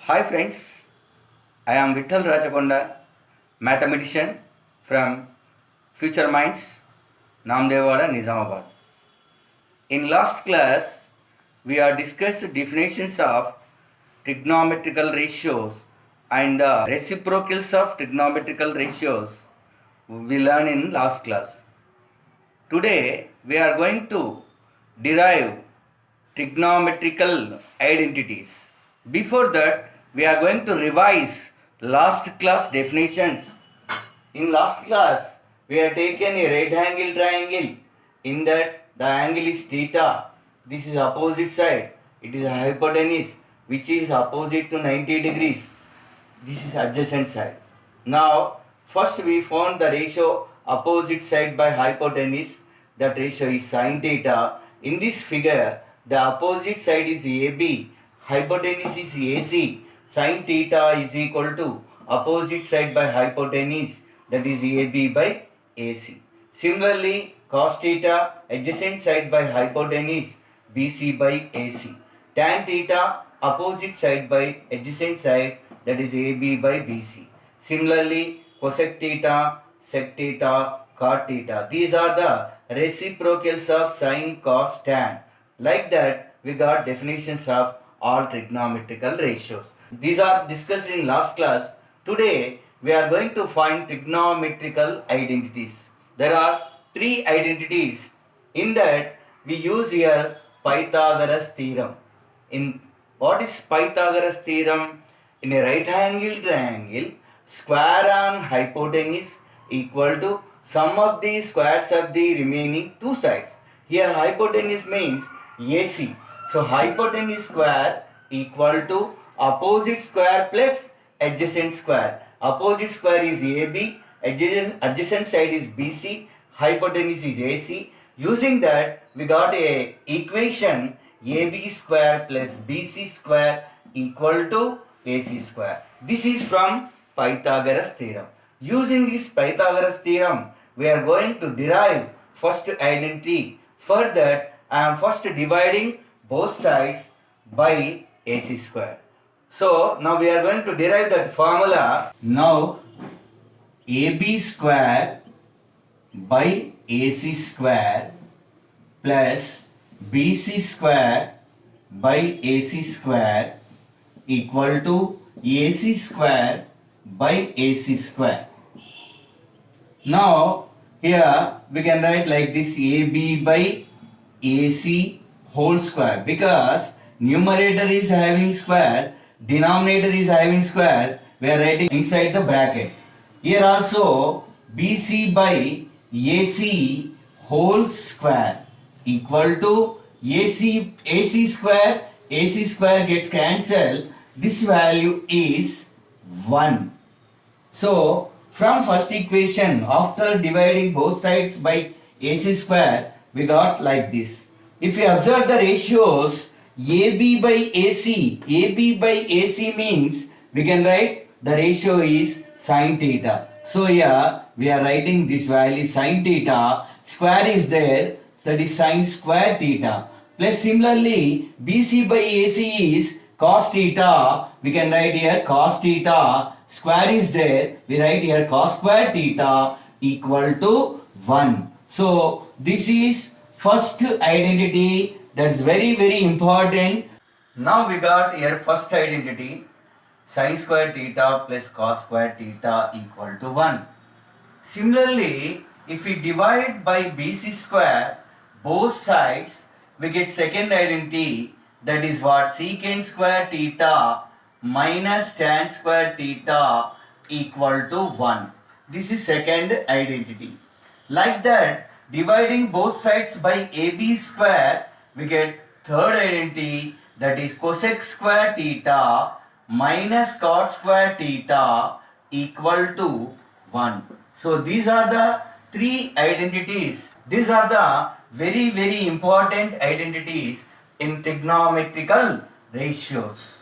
Hi friends, I am Vittal Rajakonda, mathematician from Future Minds, Namdevwada, Nizamabad. In last class, we have discussed definitions of trigonometrical ratios and the reciprocals of trigonometrical ratios we learned in last class. Today, we are going to derive trigonometrical identities. Before that, we are going to revise last class definitions. In last class, we have taken a right angle triangle. In that, the angle is theta. This is opposite side. It is a hypotenuse which is opposite to 90 degrees. This is adjacent side. Now, first we found the ratio opposite side by hypotenuse. That ratio is sin theta. In this figure, the opposite side is AB, hypotenuse is AC. Sin theta is equal to opposite side by hypotenuse, that is AB by AC. Similarly, cos theta, adjacent side by hypotenuse, BC by AC. Tan theta, opposite side by adjacent side, that is AB by BC. Similarly, cosec theta, sec theta, cot theta. These are the reciprocals of sin, cos, tan. Like that, we got definitions of all trigonometrical ratios. These are discussed in last class. Today, we are going to find trigonometrical identities. There are three identities. In that, we use here Pythagoras theorem. In what is Pythagoras theorem? In a right angle triangle, square on hypotenuse equal to sum of the squares of the remaining two sides. Here hypotenuse means AC. So hypotenuse square equal to opposite square plus adjacent square. Opposite square is AB, adjacent side is BC, hypotenuse is AC. Using that, we got a equation AB square plus BC square equal to AC square. This is from Pythagoras theorem. Using this Pythagoras theorem, we are going to derive first identity. For that, I am first dividing both sides by AC square. So, now we are going to derive that formula. Now, AB square by AC square plus BC square by AC square equal to AC square by AC square. Now, here we can write like this AB by AC whole square, because numerator is having square, denominator is having square, we are writing inside the bracket. Here also BC by AC whole square equal to AC square gets cancelled. This value is 1. So, from first equation, after dividing both sides by AC square, we got like this. If you observe the ratios, AB by AC means we can write the ratio is sin theta. So here we are writing this value sin theta, square is there, that is sin square theta. Plus similarly, BC by AC is cos theta, we can write here cos theta, square is there, we write here cos square theta equal to 1. So this is first identity, that's very important. Now we got here first identity, sin square theta plus cos square theta equal to 1. Similarly, if we divide by BC square both sides, we get second identity, that is what, secant square theta minus tan square theta equal to 1. This is second identity. Like that, dividing both sides by AB square, we get third identity, that is cosec square theta minus cot square theta equal to 1. So these are the three identities. These are the very important identities in trigonometrical ratios.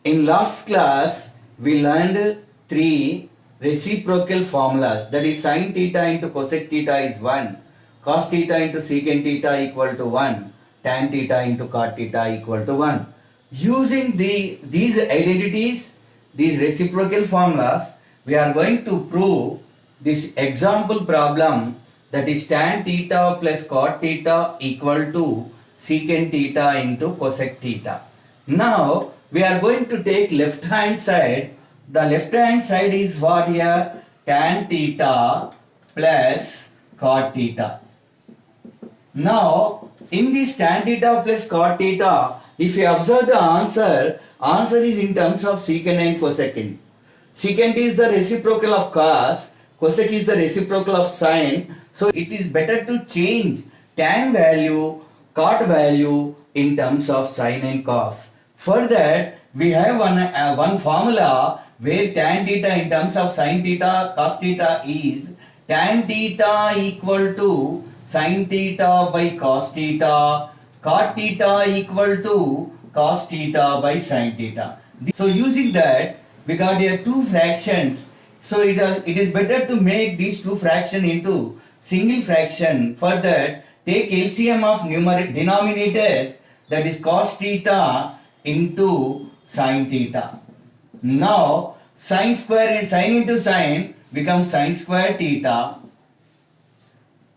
In last class, we learned three reciprocal formulas, that is sin theta into cosec theta is 1, cos theta into secant theta equal to 1, tan theta into cot theta equal to 1. Using these identities, these reciprocal formulas, we are going to prove this example problem, that is tan theta plus cot theta equal to secant theta into cosec theta. Now we are going to take left hand side. The left hand side is what here? Tan theta plus cot theta. Now, in this tan theta plus cot theta, if you observe the answer is in terms of secant and cosecant. Secant is the reciprocal of cos, cosec is the reciprocal of sine. So, it is better to change tan value, cot value in terms of sine and cos. For that, we have one formula where tan theta in terms of sine theta, cos theta is tan theta equal to sin theta by cos theta, cot theta equal to cos theta by sin theta. So using that, we got here two fractions. So it is better to make these two fractions into single fraction. For that, take LCM of denominators, that is cos theta into sin theta. Now sin square and sin into sin becomes sin square theta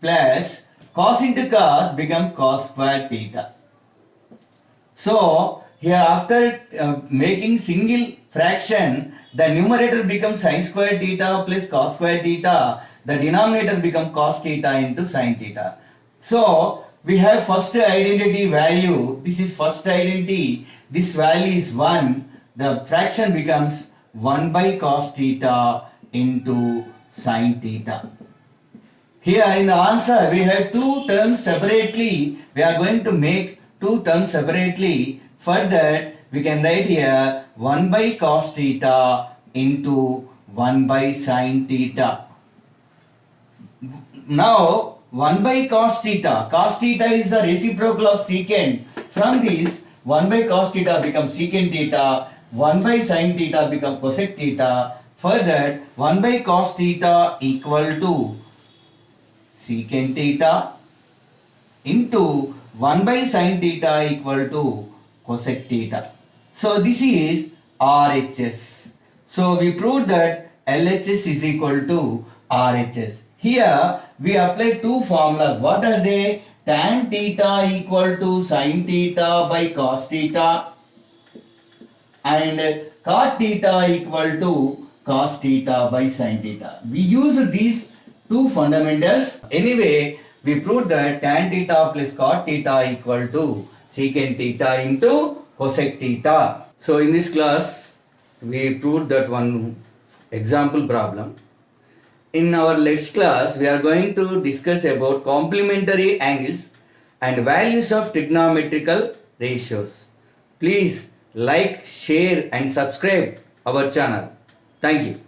plus cos into cos becomes cos square theta. So here after making single fraction, the numerator becomes sin square theta plus cos square theta, the denominator becomes cos theta into sin theta. So we have first identity value, this is first identity, this value is 1, the fraction becomes 1 by cos theta into sin theta. Here in the answer we have two terms separately, we are going to make two terms separately. For that we can write here 1 by cos theta into 1 by sin theta. Now 1 by cos theta is the reciprocal of secant. From this 1 by cos theta becomes secant theta, 1 by sin theta becomes cosec theta. For that 1 by cos theta equal to secant theta into 1 by sin theta equal to cosec theta. So this is RHS. So we proved that LHS is equal to RHS. Here we apply two formulas. What are they? Tan theta equal to sin theta by cos theta and cot theta equal to cos theta by sin theta. We use these two fundamentals. Anyway, we proved that tan theta plus cot theta equal to secant theta into cosec theta. So in this class, we proved that one example problem. In our next class, we are going to discuss about complementary angles and values of trigonometrical ratios. Please like, share and subscribe our channel. Thank you.